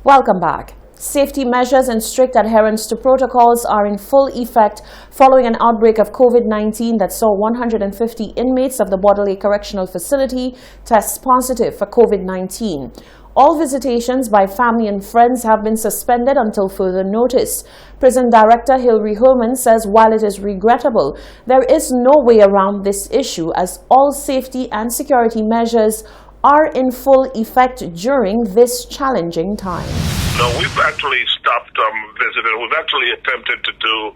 Welcome back. Safety measures and strict adherence to protocols are in full effect following an outbreak of COVID-19 that saw 150 inmates of the Border Lake Correctional Facility test positive for COVID-19. All visitations by family and friends have been suspended until further notice. Prison Director Hilary Herman says while it is regrettable, there is no way around this issue as all safety and security measures are in full effect during this challenging time. No, we've actually stopped visiting. We've actually attempted to do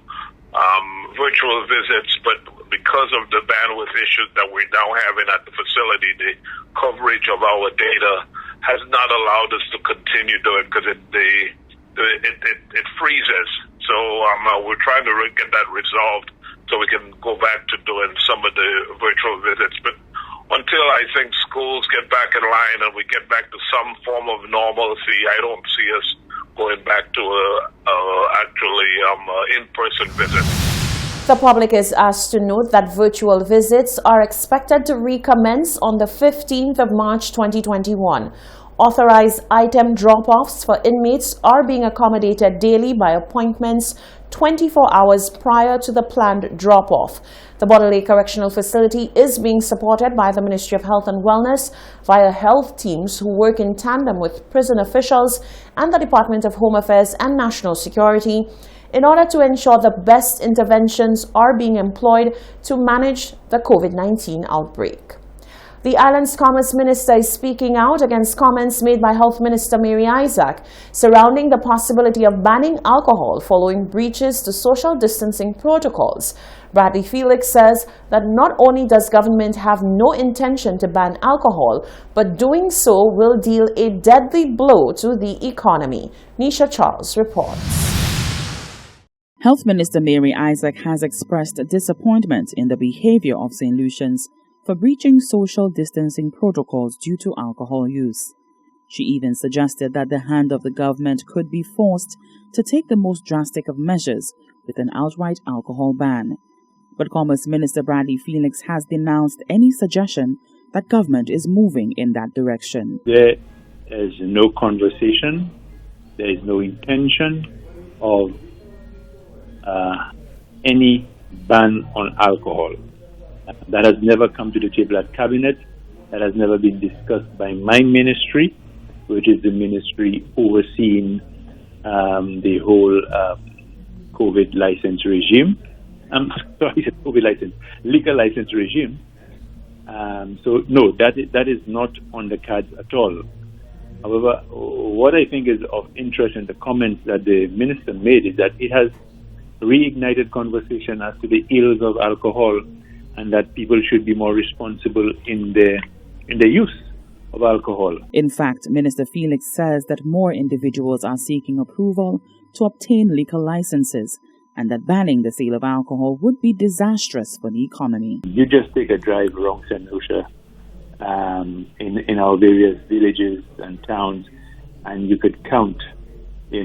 virtual visits, but because of the bandwidth issues that we're now having at the facility, the coverage of our data has not allowed us to continue doing it because it freezes. So we're trying to get that resolved so we can go back to doing some of the virtual visits. But until I think schools get back in line and we get back to some form of normalcy, I don't see us going back to in-person visit. The public is asked to note that virtual visits are expected to recommence on the 15th of March 2021. Authorized item drop-offs for inmates are being accommodated daily by appointments 24 hours prior to the planned drop-off. The Border Lake Correctional Facility is being supported by the Ministry of Health and Wellness via health teams who work in tandem with prison officials and the Department of Home Affairs and National Security in order to ensure the best interventions are being employed to manage the COVID-19 outbreak. The island's Commerce Minister is speaking out against comments made by Health Minister Mary Isaac surrounding the possibility of banning alcohol following breaches to social distancing protocols. Bradley Felix says that not only does government have no intention to ban alcohol, but doing so will deal a deadly blow to the economy. Nisha Charles reports. Health Minister Mary Isaac has expressed disappointment in the behavior of St. Lucians for breaching social distancing protocols due to alcohol use. She even suggested that the hand of the government could be forced to take the most drastic of measures with an outright alcohol ban. But Commerce Minister Bradley Felix has denounced any suggestion that government is moving in that direction. There is no conversation, there is no intention of any ban on alcohol. That has never come to the table at Cabinet. That has never been discussed by my ministry, which is the ministry overseeing the whole COVID license regime. Liquor license regime. So no, that is not on the cards at all. However, what I think is of interest in the comments that the minister made is that it has reignited conversation as to the ills of alcohol and that people should be more responsible in their use of alcohol. In fact, Minister Felix says that more individuals are seeking approval to obtain liquor licenses and that banning the sale of alcohol would be disastrous for the economy. You just take a drive around St. Lucia in our various villages and towns and you could count, a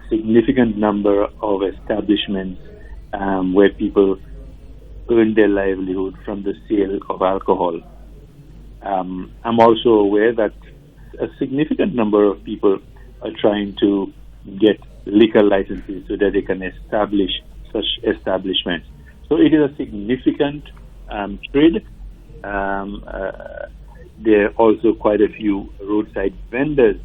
significant number of establishments where people earn their livelihood from the sale of alcohol. I'm also aware that a significant number of people are trying to get liquor licenses so that they can establish such establishments. So it is a significant trade. There are also quite a few roadside vendors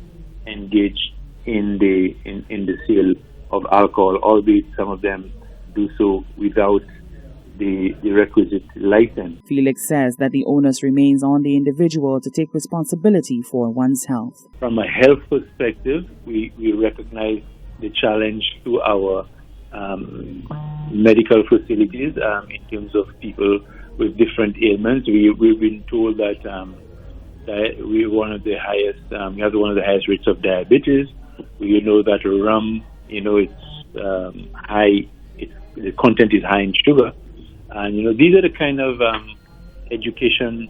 engaged in the sale of alcohol, albeit some of them do so without the requisite license. Felix says that the onus remains on the individual to take responsibility for one's health. From a health perspective, we recognize the challenge to our medical facilities in terms of people with different ailments. We've been told that we have one of the highest rates of diabetes. We know that rum, it's high. The content is high in sugar. And, these are the kind of education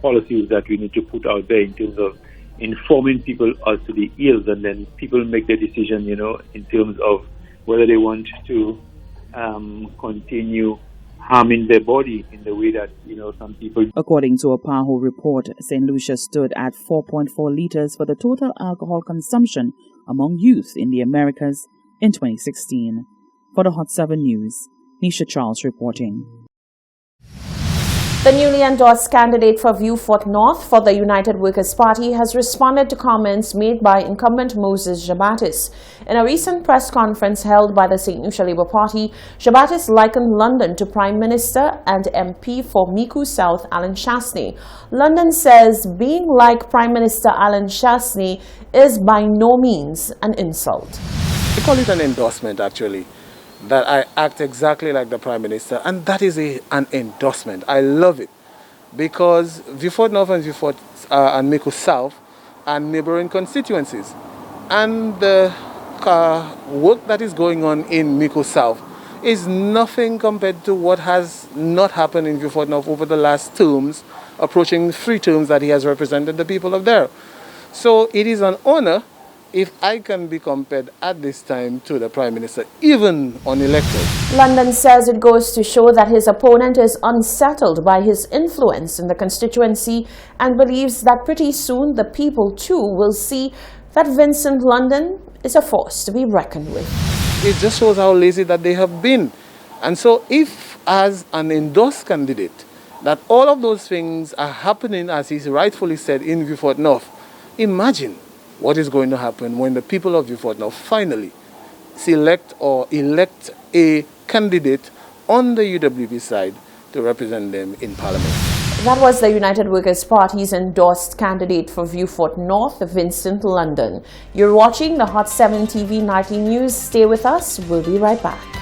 policies that we need to put out there in terms of informing people as to the ills, and then people make their decision, in terms of whether they want to continue harming their body in the way that, some people. According to a PAHO report, St. Lucia stood at 4.4 liters for the total alcohol consumption among youth in the Americas in 2016. For the Hot 7 News, Nisha Charles reporting. The newly endorsed candidate for Vieux Fort North for the United Workers' Party has responded to comments made by incumbent Moses Jabatis. In a recent press conference held by the St. Lucia Labour Party, Jabatis likened London to Prime Minister and MP for Micoud South Alan Chastanet. London says being like Prime Minister Alan Chastanet is by no means an insult. I call it an endorsement, actually, that I act exactly like the Prime Minister, and that is an endorsement. I love it, because Vieux Fort North and Vieux Fort and Micoud South are neighboring constituencies, and the work that is going on in Micoud South is nothing compared to what has not happened in Vieux Fort North over the last terms, approaching 3 terms that he has represented the people of there. So it is an honor if I can be compared at this time to the Prime Minister, even unelected. London says it goes to show that his opponent is unsettled by his influence in the constituency and believes that pretty soon the people too will see that Vincent London is a force to be reckoned with. It just shows how lazy that they have been. And so if, as an endorsed candidate, that all of those things are happening, as he's rightfully said, in Vieux Fort North, imagine what is going to happen when the people of Vieux Fort North finally select or elect a candidate on the UWP side to represent them in Parliament. That was the United Workers' Party's endorsed candidate for Vieux Fort North, Vincent London. You're watching the Hot 7 TV Nightly News. Stay with us. We'll be right back.